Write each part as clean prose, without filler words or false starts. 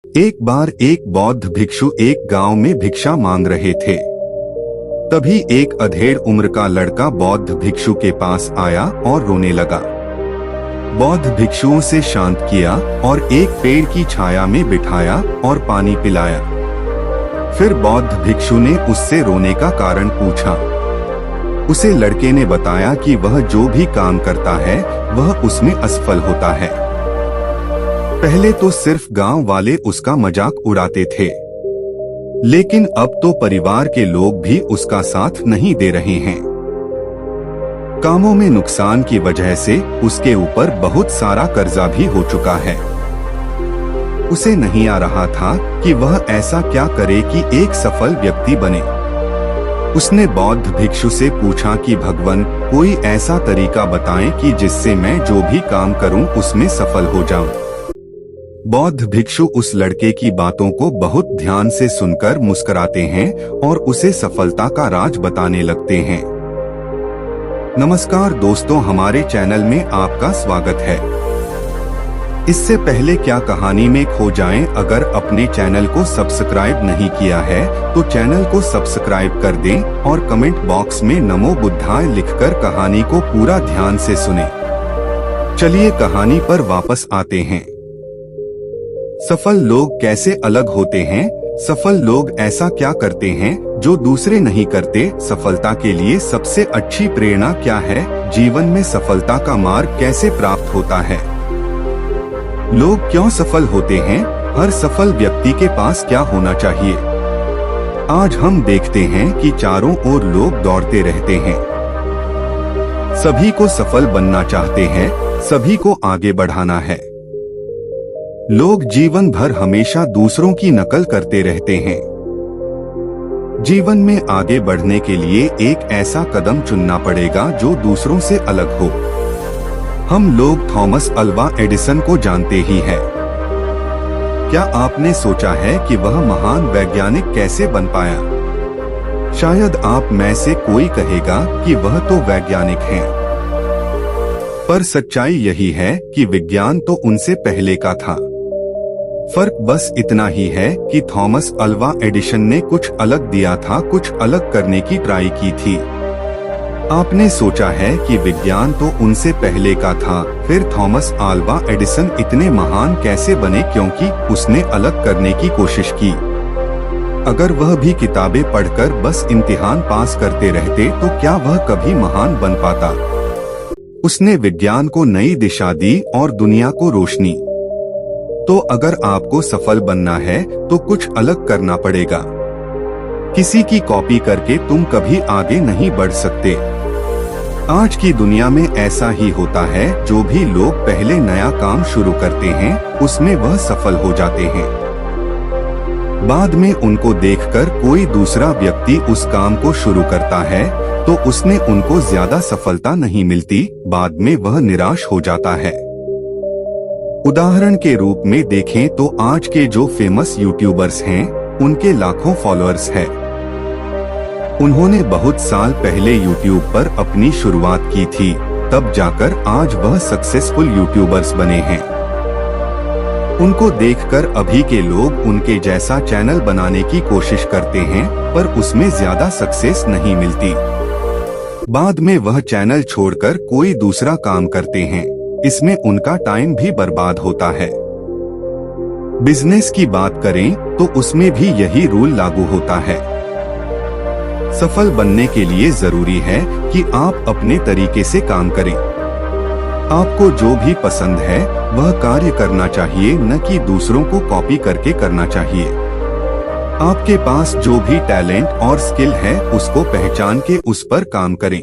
एक बार एक बौद्ध भिक्षु एक गांव में भिक्षा मांग रहे थे। तभी एक अधेड़ उम्र का लड़का बौद्ध भिक्षु के पास आया और रोने लगा। बौद्ध भिक्षुओं से शांत किया और एक पेड़ की छाया में बिठाया और पानी पिलाया। फिर बौद्ध भिक्षु ने उससे रोने का कारण पूछा। उसे लड़के ने बताया कि वह जो भी काम करता है वह उसमें असफल होता है। पहले तो सिर्फ गांव वाले उसका मजाक उड़ाते थे, लेकिन अब तो परिवार के लोग भी उसका साथ नहीं दे रहे हैं। कामों में नुकसान की वजह से उसके ऊपर बहुत सारा कर्जा भी हो चुका है। उसे नहीं आ रहा था कि वह ऐसा क्या करे कि एक सफल व्यक्ति बने। उसने बौद्ध भिक्षु से पूछा कि भगवान, कोई ऐसा तरीका बताएं कि जिससे मैं जो भी काम करूं उसमें सफल हो जाऊं। बौद्ध भिक्षु उस लड़के की बातों को बहुत ध्यान से सुनकर मुस्कुराते हैं और उसे सफलता का राज बताने लगते हैं। नमस्कार दोस्तों, हमारे चैनल में आपका स्वागत है। इससे पहले क्या कहानी में खो जाएं, अगर अपने चैनल को सब्सक्राइब नहीं किया है तो चैनल को सब्सक्राइब कर दें और कमेंट बॉक्स में नमो बुद्धाय लिखकर कहानी को पूरा ध्यान से सुनें। चलिए कहानी पर वापस आते हैं। सफल लोग कैसे अलग होते हैं? सफल लोग ऐसा क्या करते हैं जो दूसरे नहीं करते? सफलता के लिए सबसे अच्छी प्रेरणा क्या है? जीवन में सफलता का मार्ग कैसे प्राप्त होता है? लोग क्यों सफल होते हैं? हर सफल व्यक्ति के पास क्या होना चाहिए? आज हम देखते हैं कि चारों ओर लोग दौड़ते रहते हैं। सभी को सफल बनना चाहते हैं, सभी को आगे बढ़ाना है। लोग जीवन भर हमेशा दूसरों की नकल करते रहते हैं। जीवन में आगे बढ़ने के लिए एक ऐसा कदम चुनना पड़ेगा जो दूसरों से अलग हो। हम लोग थॉमस अल्वा एडिसन को जानते ही हैं। क्या आपने सोचा है कि वह महान वैज्ञानिक कैसे बन पाया? शायद आप में से कोई कहेगा कि वह तो वैज्ञानिक हैं। पर सच्चाई यही है कि विज्ञान तो उनसे पहले का था। फर्क बस इतना ही है कि थॉमस अल्वा एडिसन ने कुछ अलग दिया था, कुछ अलग करने की ट्राई की थी। आपने सोचा है कि विज्ञान तो उनसे पहले का था, फिर थॉमस अल्वा एडिसन इतने महान कैसे बने? क्योंकि उसने अलग करने की कोशिश की। अगर वह भी किताबें पढ़कर बस इम्तिहान पास करते रहते तो क्या वह कभी महान बन पाता? उसने विज्ञान को नई दिशा दी और दुनिया को रोशनी। तो अगर आपको सफल बनना है तो कुछ अलग करना पड़ेगा। किसी की कॉपी करके तुम कभी आगे नहीं बढ़ सकते। आज की दुनिया में ऐसा ही होता है, जो भी लोग पहले नया काम शुरू करते हैं उसमें वह सफल हो जाते हैं। बाद में उनको देखकर कोई दूसरा व्यक्ति उस काम को शुरू करता है तो उसमें उनको ज्यादा सफलता नहीं मिलती, बाद में वह निराश हो जाता है। उदाहरण के रूप में देखें तो आज के जो फेमस यूट्यूबर्स हैं उनके लाखों फॉलोअर्स हैं। उन्होंने बहुत साल पहले यूट्यूब पर अपनी शुरुआत की थी, तब जाकर आज वह सक्सेसफुल यूट्यूबर्स बने हैं। उनको देखकर अभी के लोग उनके जैसा चैनल बनाने की कोशिश करते हैं, पर उसमें ज्यादा सक्सेस नहीं मिलती। बाद में वह चैनल छोड़कर कोई दूसरा काम करते हैं, इसमें उनका टाइम भी बर्बाद होता है। बिजनेस की बात करें तो उसमें भी यही रूल लागू होता है। सफल बनने के लिए जरूरी है कि आप अपने तरीके से काम करें। आपको जो भी पसंद है वह कार्य करना चाहिए, न कि दूसरों को कॉपी करके करना चाहिए। आपके पास जो भी टैलेंट और स्किल है उसको पहचान के उस पर काम करें।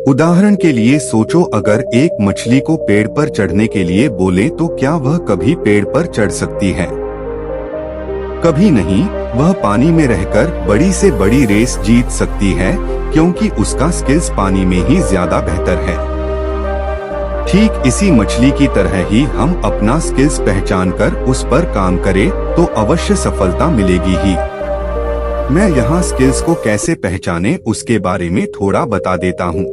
उदाहरण के लिए सोचो, अगर एक मछली को पेड़ पर चढ़ने के लिए बोले तो क्या वह कभी पेड़ पर चढ़ सकती है? कभी नहीं। वह पानी में रहकर बड़ी से बड़ी रेस जीत सकती है, क्योंकि उसका स्किल्स पानी में ही ज्यादा बेहतर है। ठीक इसी मछली की तरह ही हम अपना स्किल्स पहचान कर उस पर काम करें तो अवश्य सफलता मिलेगी ही। मैं यहाँ स्किल्स को कैसे पहचाने उसके बारे में थोड़ा बता देता हूँ।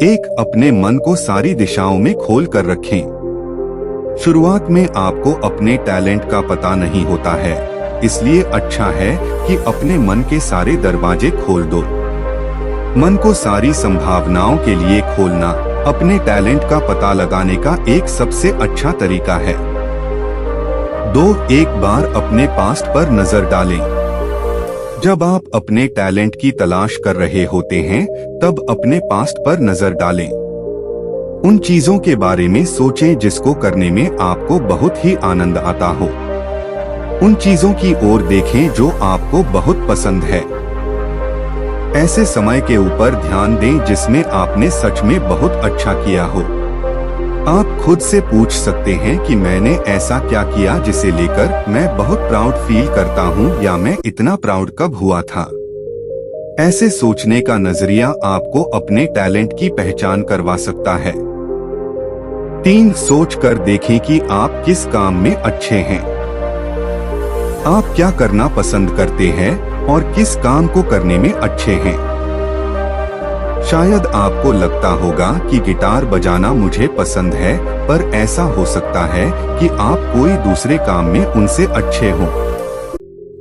एक, अपने मन को सारी दिशाओं में खोल कर रखें। शुरुआत में आपको अपने टैलेंट का पता नहीं होता है, इसलिए अच्छा है कि अपने मन के सारे दरवाजे खोल दो। मन को सारी संभावनाओं के लिए खोलना अपने टैलेंट का पता लगाने का एक सबसे अच्छा तरीका है। 2. एक बार अपने पास्ट पर नजर डालें। जब आप अपने टैलेंट की तलाश कर रहे होते हैं, तब अपने पास्ट पर नजर डालें। उन चीजों के बारे में सोचें जिसको करने में आपको बहुत ही आनंद आता हो। उन चीजों की ओर देखें जो आपको बहुत पसंद है। ऐसे समय के ऊपर ध्यान दें जिसमें आपने सच में बहुत अच्छा किया हो। आप खुद से पूछ सकते हैं कि मैंने ऐसा क्या किया जिसे लेकर मैं बहुत प्राउड फील करता हूँ, या मैं इतना प्राउड कब हुआ था। ऐसे सोचने का नजरिया आपको अपने टैलेंट की पहचान करवा सकता है। 3. सोच कर देखें कि आप किस काम में अच्छे हैं। आप क्या करना पसंद करते हैं और किस काम को करने में अच्छे हैं। शायद आपको लगता होगा कि गिटार बजाना मुझे पसंद है, पर ऐसा हो सकता है कि आप कोई दूसरे काम में उनसे अच्छे हों।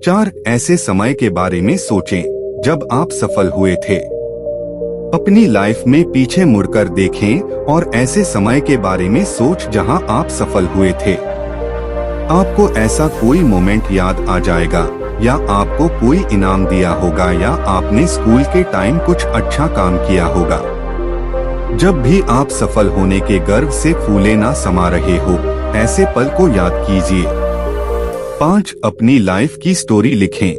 4. ऐसे समय के बारे में सोचें जब आप सफल हुए थे। अपनी लाइफ में पीछे मुड़कर देखें और ऐसे समय के बारे में सोच जहां आप सफल हुए थे। आपको ऐसा कोई मोमेंट याद आ जाएगा, या आपको कोई इनाम दिया होगा, या आपने स्कूल के टाइम कुछ अच्छा काम किया होगा। जब भी आप सफल होने के गर्व से फूले ना समा रहे हो, ऐसे पल को याद कीजिए। 5. अपनी लाइफ की स्टोरी लिखें।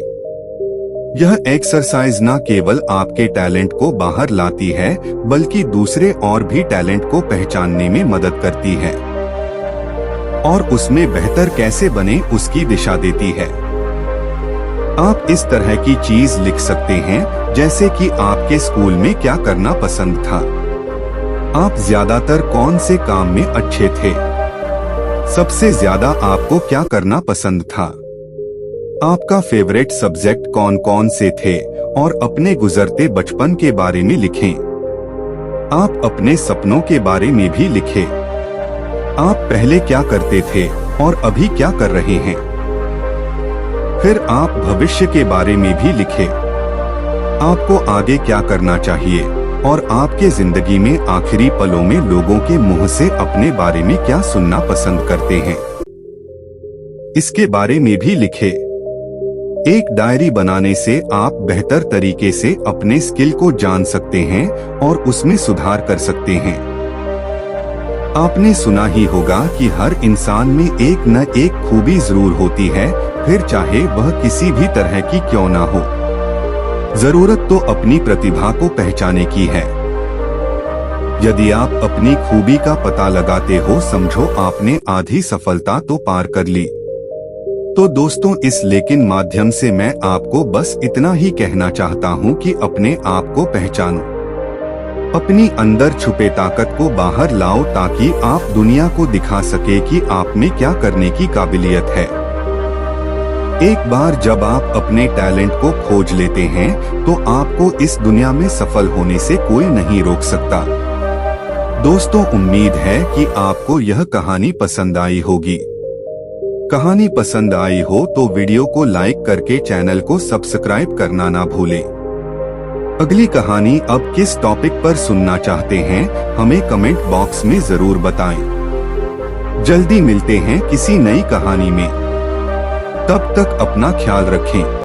यह एक्सरसाइज न केवल आपके टैलेंट को बाहर लाती है, बल्कि दूसरे और भी टैलेंट को पहचानने में मदद करती है और उसमें बेहतर कैसे बने उसकी दिशा देती है। आप इस तरह की चीज लिख सकते हैं जैसे कि आपके स्कूल में क्या करना पसंद था, आप ज्यादातर कौन से काम में अच्छे थे, सबसे ज्यादा आपको क्या करना पसंद था, आपका फेवरेट सब्जेक्ट कौन कौन से थे, और अपने गुजरते बचपन के बारे में लिखें। आप अपने सपनों के बारे में भी लिखें। आप पहले क्या करते थे और अभी क्या कर रहे हैं। फिर आप भविष्य के बारे में भी लिखें। आपको आगे क्या करना चाहिए और आपके जिंदगी में आखिरी पलों में लोगों के मुंह से अपने बारे में क्या सुनना पसंद करते हैं, इसके बारे में भी लिखें। एक डायरी बनाने से आप बेहतर तरीके से अपने स्किल को जान सकते हैं और उसमें सुधार कर सकते हैं। आपने सुना ही होगा कि हर इंसान में एक न एक खूबी जरूर होती है, फिर चाहे वह किसी भी तरह की क्यों ना हो। जरूरत तो अपनी प्रतिभा को पहचाने की है। यदि आप अपनी खूबी का पता लगाते हो, समझो आपने आधी सफलता तो पार कर ली। तो दोस्तों, इस लेकिन माध्यम से मैं आपको बस इतना ही कहना चाहता हूँ कि अपने आप को पहचानो, अपनी अंदर छुपे ताकत को बाहर लाओ, ताकि आप दुनिया को दिखा सके कि आप में क्या करने की काबिलियत है। एक बार जब आप अपने टैलेंट को खोज लेते हैं, तो आपको इस दुनिया में सफल होने से कोई नहीं रोक सकता। दोस्तों, उम्मीद है कि आपको यह कहानी पसंद आई होगी। कहानी पसंद आई हो तो वीडियो को लाइक करके चैनल को सब्सक्राइब करना ना भूलें। अगली कहानी अब किस टॉपिक पर सुनना चाहते हैं, हमें कमेंट बॉक्स में जरूर बताएं। जल्दी मिलते हैं किसी नई कहानी में। तब तक अपना ख्याल रखें।